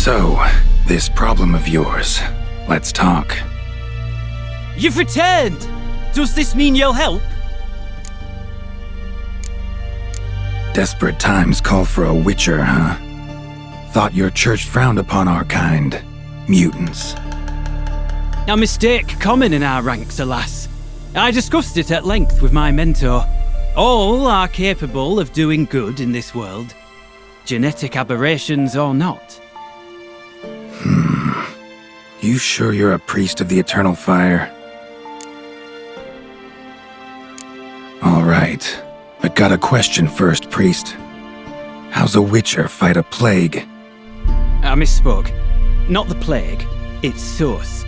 So, this problem of yours. Let's talk. You've returned! Does this mean you'll help? Desperate times call for a witcher, huh? Thought your church frowned upon our kind. Mutants. A mistake common in our ranks, alas. I discussed it at length with my mentor. All are capable of doing good in this world. Genetic aberrations or not. You sure you're a priest of the Eternal Fire? Alright, but got a question first, priest. How's a witcher fight a plague? I misspoke. Not the plague, its source.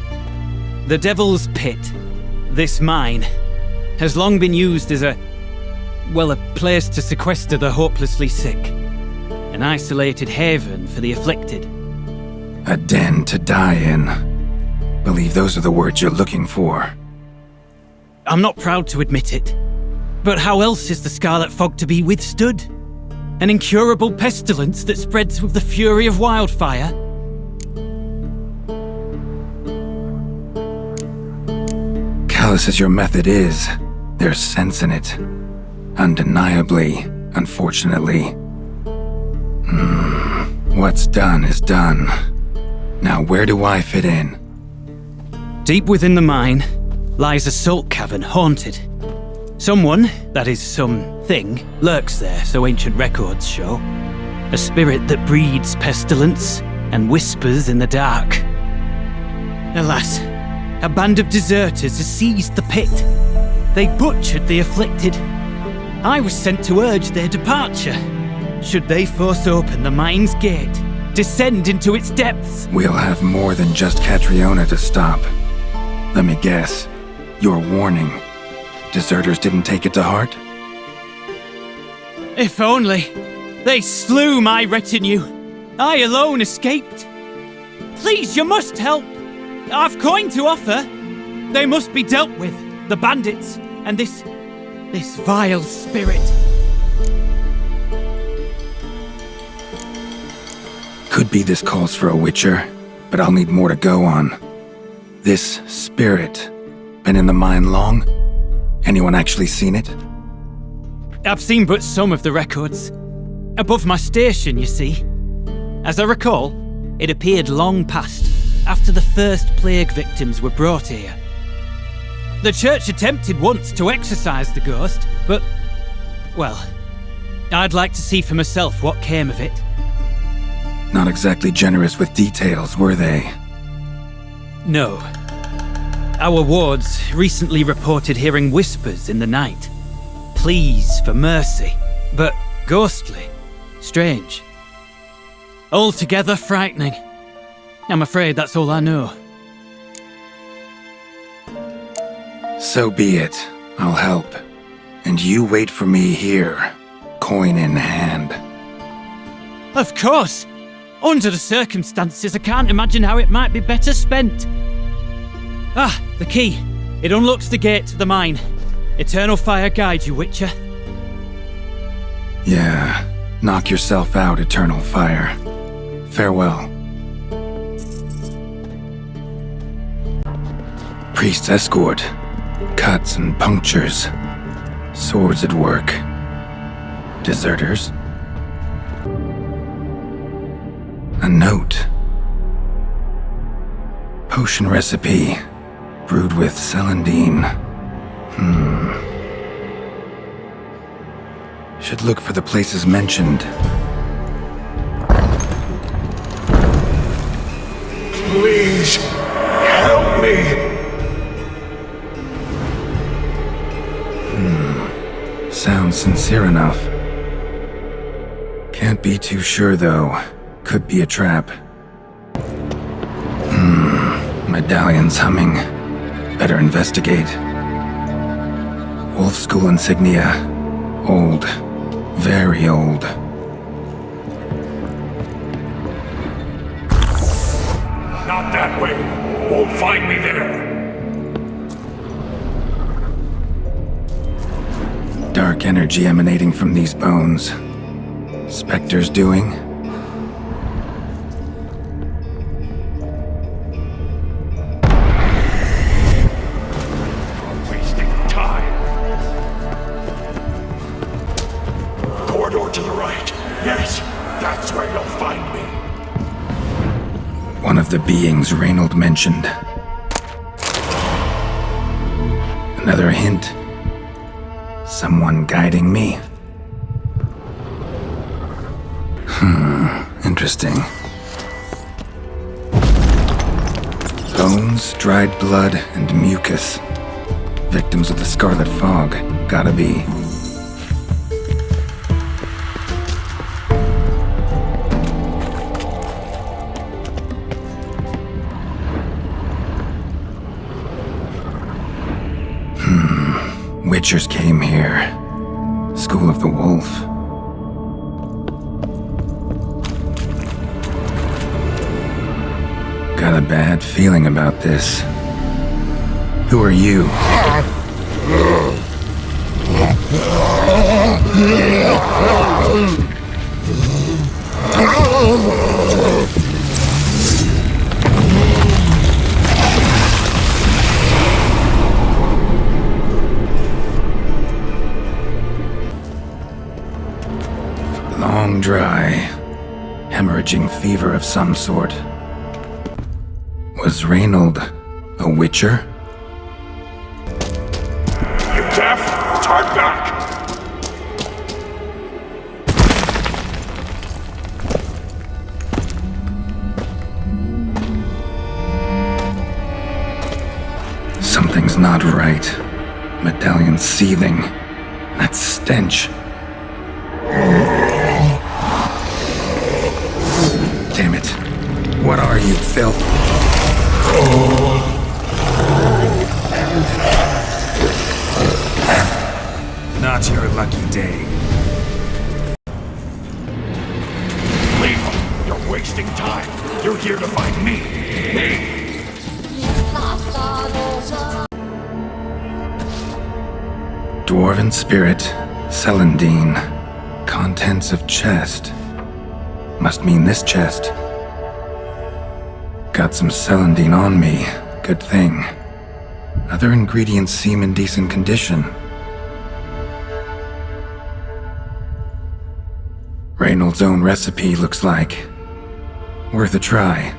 The Devil's Pit, this mine, has long been used as a place to sequester the hopelessly sick. An isolated haven for the afflicted. A den to die in. Believe those are the words you're looking for. I'm not proud to admit it, but how else is the Scarlet Fog to be withstood? An incurable pestilence that spreads with the fury of wildfire? Callous as your method is, there's sense in it. Undeniably, unfortunately. What's done is done. Now where do I fit in? Deep within the mine lies a salt cavern haunted. Someone, that is something, lurks there, so ancient records show. A spirit that breeds pestilence and whispers in the dark. Alas, a band of deserters has seized the pit. They butchered the afflicted. I was sent to urge their departure. Should they force open the mine's gate, descend into its depths? We'll have more than just Catriona to stop. Let me guess. Your warning. Deserters didn't take it to heart? If only. They slew my retinue. I alone escaped. Please, you must help. I've coin to offer. They must be dealt with, the bandits, and this vile spirit. Could be this calls for a witcher, but I'll need more to go on. This spirit, been in the mine long? Anyone actually seen it? I've seen but some of the records. Above my station, you see. As I recall, it appeared long past, after the first plague victims were brought here. The church attempted once to exorcise the ghost, but, well, I'd like to see for myself what came of it. Not exactly generous with details, were they? No. Our wards recently reported hearing whispers in the night. Pleas for mercy, but ghostly, strange. Altogether frightening. I'm afraid that's all I know. So be it. I'll help. And you wait for me here, coin in hand. Of course! Under the circumstances, I can't imagine how it might be better spent. Ah, the key. It unlocks the gate to the mine. Eternal Fire guide you, Witcher. Yeah, knock yourself out, Eternal Fire. Farewell. Priest's escort. Cuts and punctures. Swords at work. Deserters. A note. Potion recipe. Brewed with celandine. Should look for the places mentioned. Please, help me! Sounds sincere enough. Can't be too sure, though. Could be a trap. Medallion's humming. Better investigate. Wolf School insignia. Old. Very old. Not that way. Won't find me there. Dark energy emanating from these bones. Spectres doing? One of the beings Reynold mentioned. Another hint. Someone guiding me. Interesting. Bones, dried blood, and mucus. Victims of the Scarlet Fog. Gotta be. Witchers came here. School of the Wolf. Got a bad feeling about this. Who are you? Long dry, hemorrhaging fever of some sort. Was Reynold a witcher? You deaf? Turn back! Something's not right. Medallion seething. That stench. Damn it. What are you, filth? Not your lucky day. Leave them! You're wasting time! You're here to find me! Me! Dwarven spirit, Celandine. Contents of chest. Must mean this chest. Got some Celandine on me. Good thing. Other ingredients seem in decent condition. Reynold's own recipe looks like. Worth a try.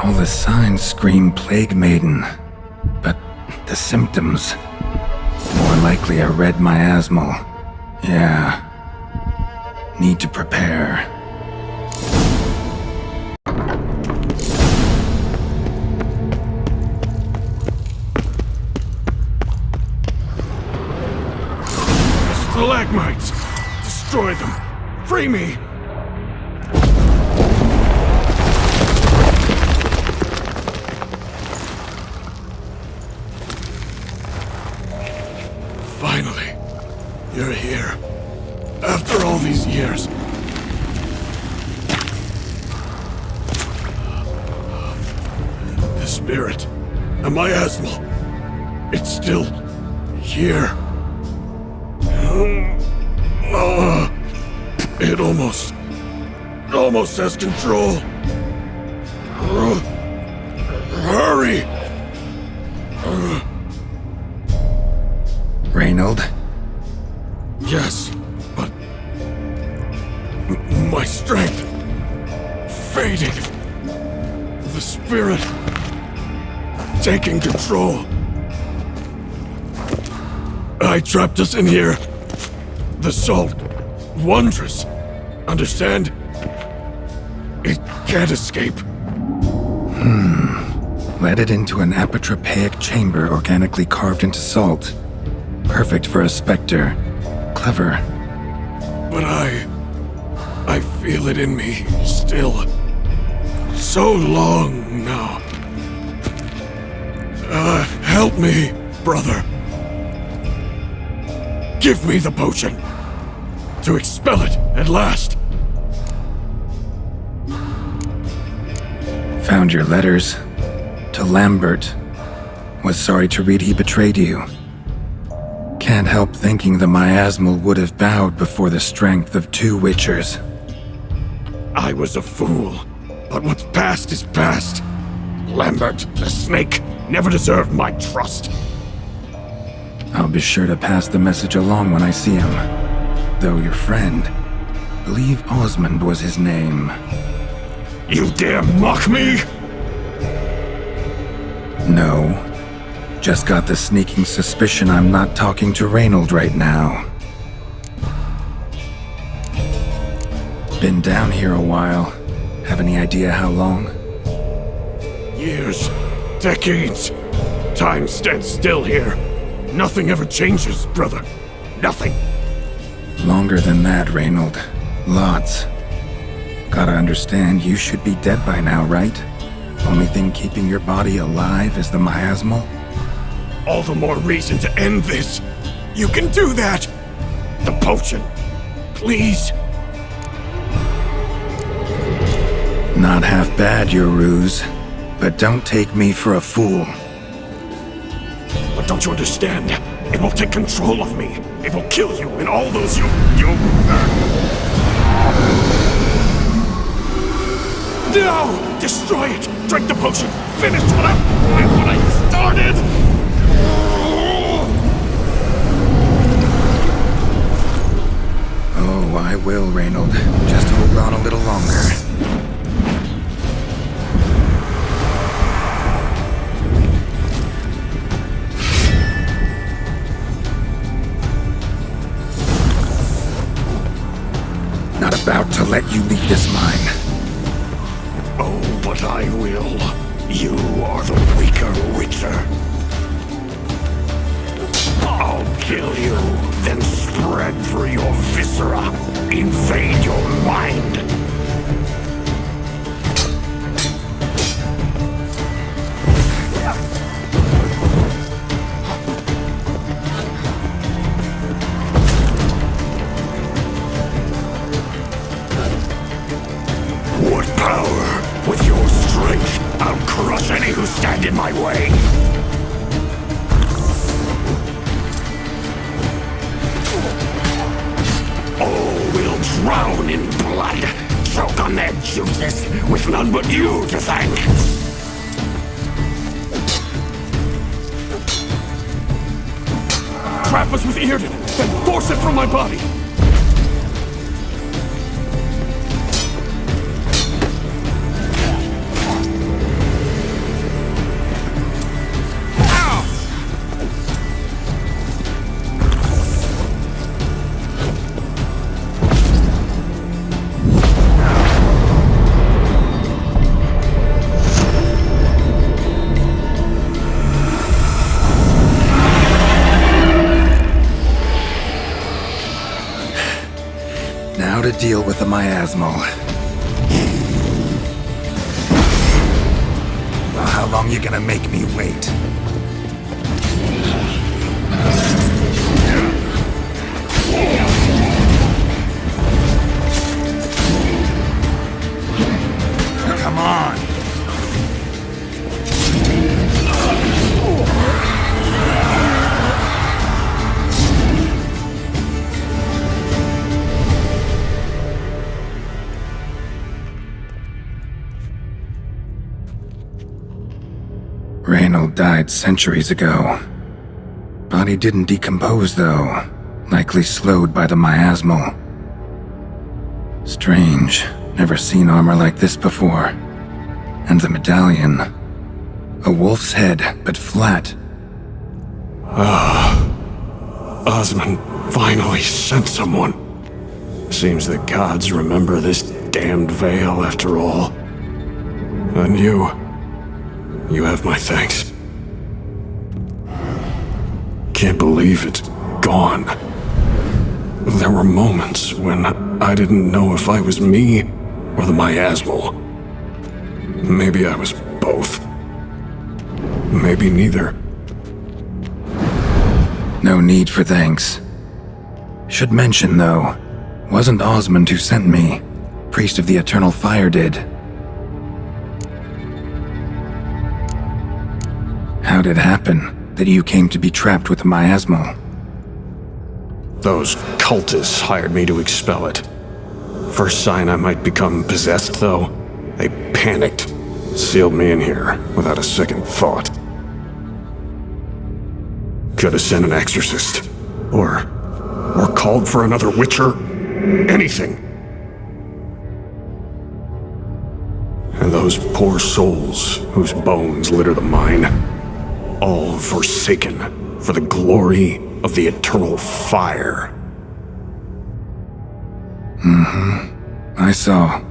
All the signs scream Plague Maiden, but the symptoms... more likely a red miasmal. Yeah. Need to prepare. Stalagmites! Destroy them! Free me! Finally, you're here. After all these years. The spirit, a miasmal, it's still here. It almost has control. Hurry! Reynold? Yes, but my strength fading. The spirit taking control. I trapped us in here. The salt, wondrous. Understand? It can't escape. Led it into an apotropaic chamber organically carved into salt. Perfect for a specter. Clever. But I feel it in me still. So long now. Help me, brother. Give me the potion. To expel it at last. Found your letters. To Lambert. Was sorry to read he betrayed you. Can't help thinking the miasmal would have bowed before the strength of two witchers. I was a fool, but what's past is past. Lambert, the snake, never deserved my trust. I'll be sure to pass the message along when I see him. Though your friend, believe Osmond was his name. You dare mock me? No. Just got the sneaking suspicion I'm not talking to Reynold right now. Been down here a while. Have any idea how long? Years. Decades. Time stands still here. Nothing ever changes, brother. Nothing. Longer than that, Reynold. Lots. Gotta understand, you should be dead by now, right? Only thing keeping your body alive is the miasmal? All the more reason to end this. You can do that. The potion. Please. Not half bad, your ruse. But don't take me for a fool. But don't you understand? It will take control of me. It will kill you and all those you... No! Destroy it! Drink the potion! Finish what I started! Oh, I will, Reynold. Just hold on a little longer. Not about to let you leave this mine. Oh, but I will. You are the weaker Witcher. I'll kill you, then spread through your viscera, invade your mind. What power? With your strength, I'll crush any who stand in my way. All will drown in blood, choke on their juices, with none but you to thank. Trap us with Yrden, then force it from my body. Now to deal with the miasmal. Well, how long you gonna make me wait? Come on! Reynold died centuries ago. Body didn't decompose, though. Likely slowed by the miasmal. Strange. Never seen armor like this before. And the medallion. A wolf's head, but flat. Osmond finally sent someone. Seems the gods remember this damned veil after all. And you have my thanks. Can't believe it's gone. There were moments when I didn't know if I was me or the miasmal. Maybe I was both. Maybe neither. No need for thanks. Should mention, though, wasn't Osmond who sent me. Priest of the Eternal Fire did. How'd it happen that you came to be trapped with the miasmal? Those cultists hired me to expel it. First sign I might become possessed, though, they panicked. Sealed me in here without a second thought. Could have sent an exorcist. Or called for another Witcher. Anything. those poor souls whose bones litter the mine, all forsaken for the glory of the eternal fire. I saw.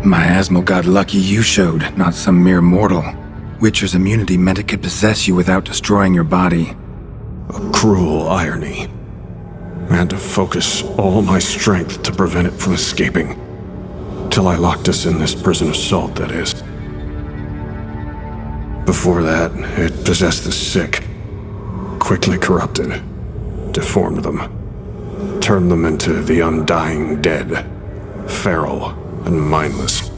Miasmal got lucky you showed, not some mere mortal. Witcher's immunity meant it could possess you without destroying your body. A cruel irony. I had to focus all my strength to prevent it from escaping. Till I locked us in this prison of salt, that is. Before that, it possessed the sick. Quickly corrupted. Deformed them. Turned them into the undying dead. Feral and mindless.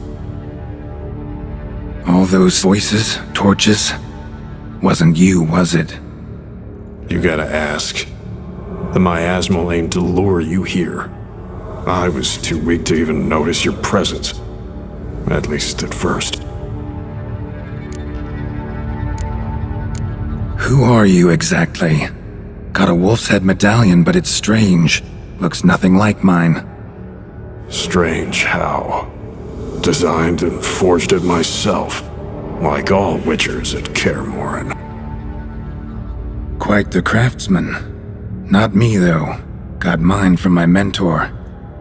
All those voices, torches, wasn't you, was it? You gotta ask. The miasmal aimed to lure you here. I was too weak to even notice your presence. At least at first. Who are you exactly? Got a wolf's head medallion, but it's strange. Looks nothing like mine. Strange how. Designed and forged it myself, like all witchers at Kaer Morhen. Quite the craftsman. Not me, though. Got mine from my mentor,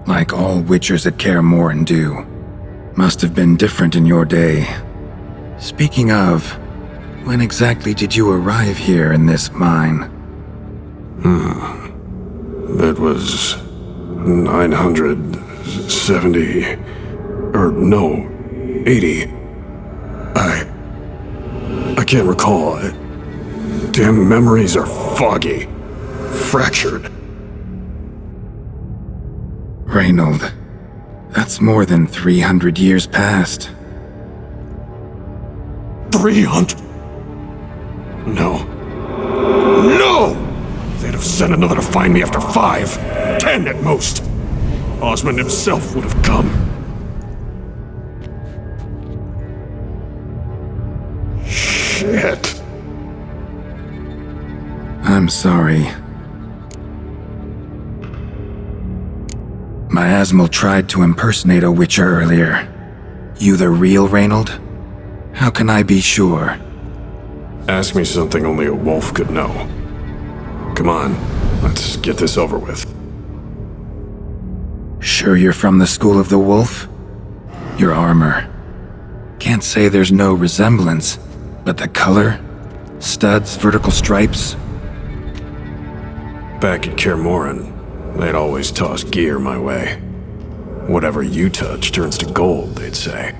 like all witchers at Kaer Morhen do. Must have been different in your day. Speaking of, when exactly did you arrive here in this mine? It was 970... or no, 80. I can't recall. Damn memories are foggy. Fractured. Reynold, that's more than 300 years past. 300? No. No! They'd have sent another to find me after 5, 10 at most. Osmond himself would have come. Shit. I'm sorry. Miasmal tried to impersonate a witcher earlier. You the real Reynold? How can I be sure? Ask me something only a wolf could know. Come on, let's get this over with. Sure you're from the School of the Wolf? Your armor. Can't say there's no resemblance, but the color? Studs, vertical stripes? Back at Kaer Morhen, they'd always toss gear my way. Whatever you touch turns to gold, they'd say.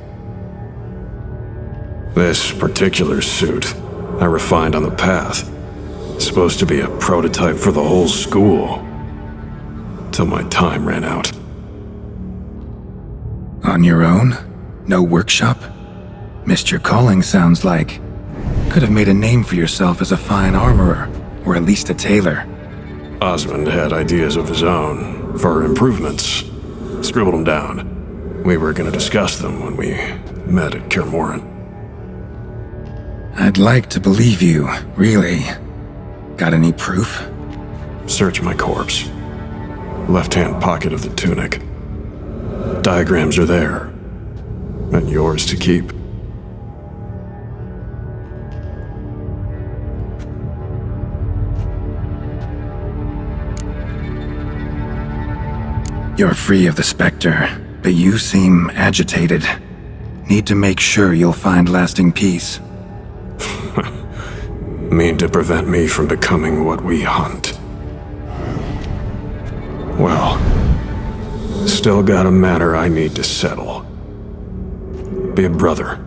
This particular suit, I refined on the path. Supposed to be a prototype for the whole school. Till my time ran out. On your own? No workshop? Missed your calling, sounds like. Could have made a name for yourself as a fine armorer, or at least a tailor. Osmond had ideas of his own, for improvements. Scribbled them down. We were gonna discuss them when we met at Kaer Morhen. I'd like to believe you, really. Got any proof? Search my corpse. Left-hand pocket of the tunic. Diagrams are there. And yours to keep. You're free of the Spectre, but you seem agitated. Need to make sure you'll find lasting peace. Mean to prevent me from becoming what we hunt. Well, still got a matter I need to settle. Be a brother.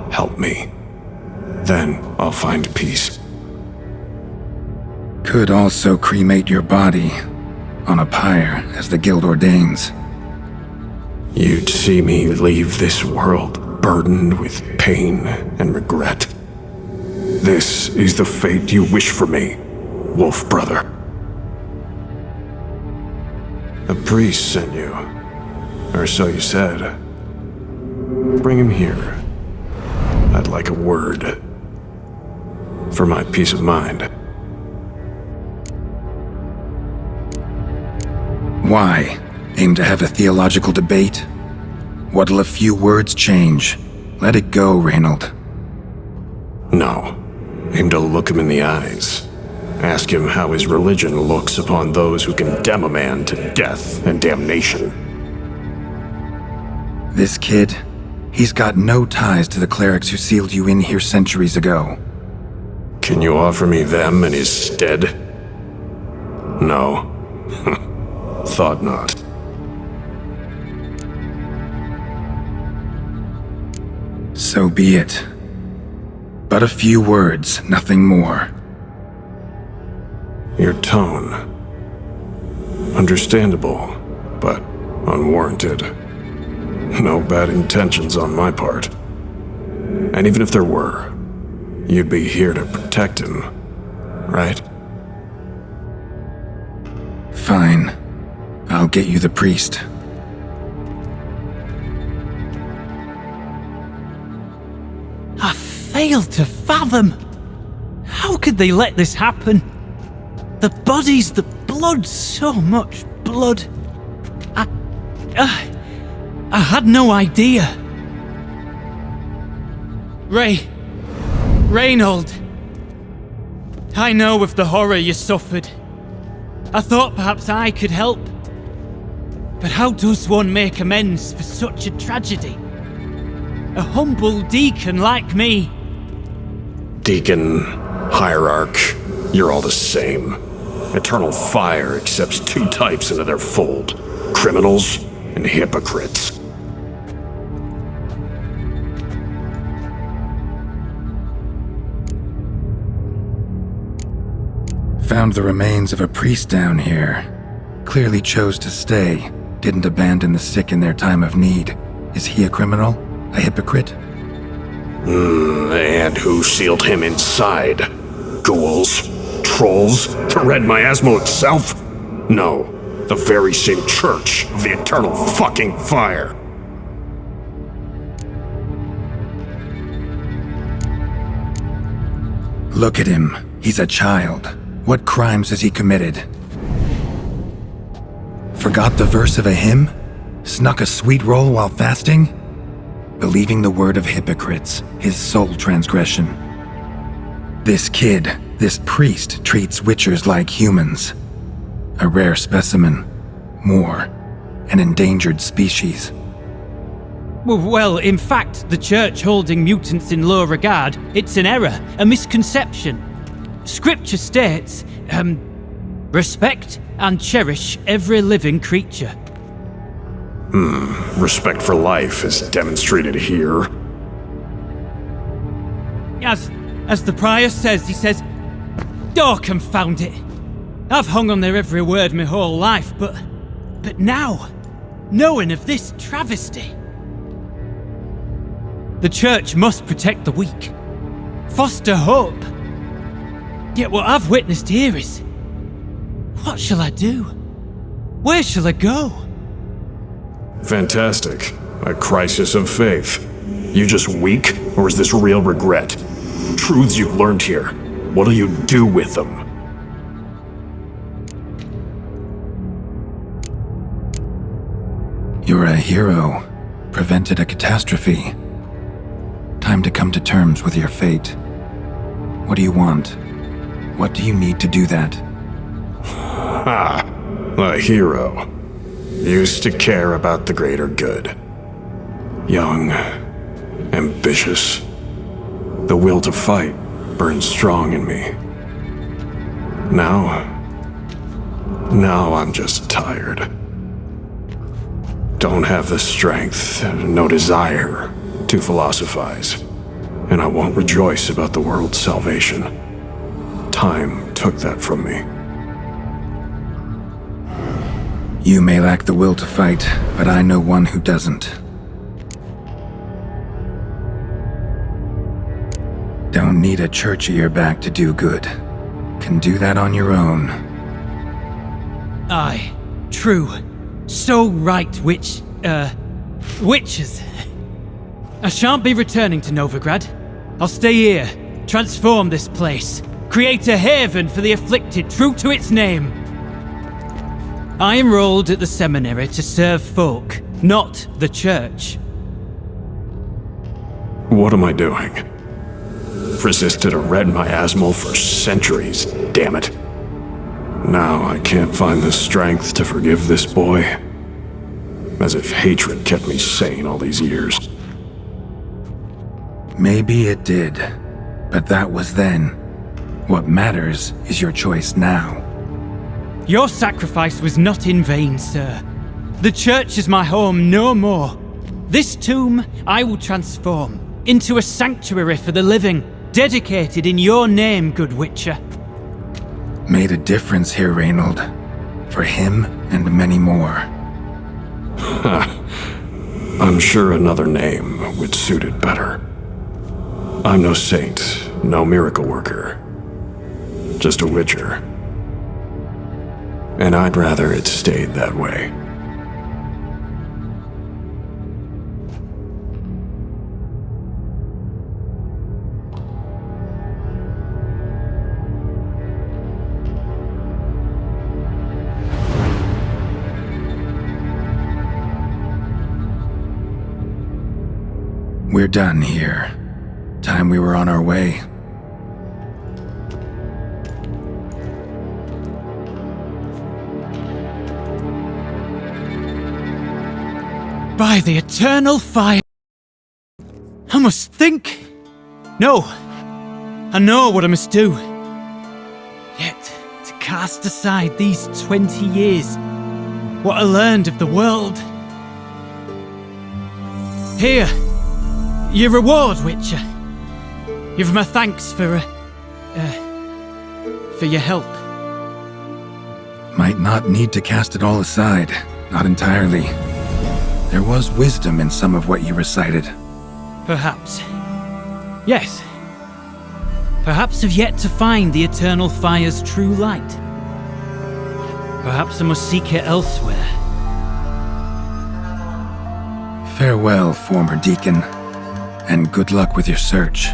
Help me. Then I'll find peace. Could also cremate your body on a pyre, as the guild ordains. You'd see me leave this world burdened with pain and regret. This is the fate you wish for me, Wolf Brother. A priest sent you, or so you said. Bring him here. I'd like a word. For my peace of mind. Why? Aim to have a theological debate? What'll a few words change? Let it go, Reynold. No. Aim to look him in the eyes. Ask him how his religion looks upon those who condemn a man to death and damnation. This kid, he's got no ties to the clerics who sealed you in here centuries ago. Can you offer me them in his stead? No. Thought not. So be it. But a few words, nothing more. Your tone. Understandable, but unwarranted. No bad intentions on my part. And even if there were, you'd be here to protect him, right? Fine. I'll get you the priest. I fail to fathom. How could they let this happen? The bodies, the blood, so much blood. I had no idea. Reynold. I know of the horror you suffered. I thought perhaps I could help. But how does one make amends for such a tragedy? A humble deacon like me. Deacon, hierarch, you're all the same. Eternal Fire accepts two types into their fold: criminals and hypocrites. Found the remains of a priest down here. Clearly chose to stay. Didn't abandon the sick in their time of need. Is he a criminal? A hypocrite? And who sealed him inside? Ghouls? Trolls? The Red Miasmal itself? No, the very same church of the Eternal fucking Fire. Look at him. He's a child. What crimes has he committed? Forgot the verse of a hymn? Snuck a sweet roll while fasting? Believing the word of hypocrites, his sole transgression. This kid, this priest, treats witchers like humans. A rare specimen. More, an endangered species. Well, in fact, the church holding mutants in low regard, it's an error, a misconception. Scripture states, respect and cherish every living creature. Respect for life is demonstrated here. As the prior says, he says, "Oh, confound it. I've hung on their every word my whole life, but now, knowing of this travesty, the church must protect the weak, foster hope. Yet what I've witnessed here is, what shall I do? Where shall I go?" Fantastic. A crisis of faith. You just weak, or is this real regret? Truths you've learned here. What'll you do with them? You're a hero. Prevented a catastrophe. Time to come to terms with your fate. What do you want? What do you need to do that? A hero. Used to care about the greater good. Young, ambitious. The will to fight burns strong in me. Now I'm just tired. Don't have the strength, no desire to philosophize, and I won't rejoice about the world's salvation. Time took that from me. You may lack the will to fight, but I know one who doesn't. Don't need a church at your back to do good. Can do that on your own. Aye, true. So right, witches. I shan't be returning to Novigrad. I'll stay here, transform this place, create a haven for the afflicted true to its name. I enrolled at the seminary to serve folk, not the church. What am I doing? Resisted a red miasmal for centuries, damn it. Now I can't find the strength to forgive this boy. As if hatred kept me sane all these years. Maybe it did, but that was then. What matters is your choice now. Your sacrifice was not in vain, sir. The church is my home no more. This tomb I will transform into a sanctuary for the living, dedicated in your name, good Witcher. Made a difference here, Reynold. For him and many more. I'm sure another name would suit it better. I'm no saint, no miracle worker. Just a Witcher. And I'd rather it stayed that way. We're done here. Time we were on our way. By the eternal fire. I must think. No. I know what I must do. Yet, to cast aside these 20 years, what I learned of the world. Here, your reward, Witcher. You've my thanks for your help. Might not need to cast it all aside. Not entirely. There was wisdom in some of what you recited. Perhaps. Yes. Perhaps I've yet to find the eternal fire's true light. Perhaps I must seek it elsewhere. Farewell, former deacon, and good luck with your search.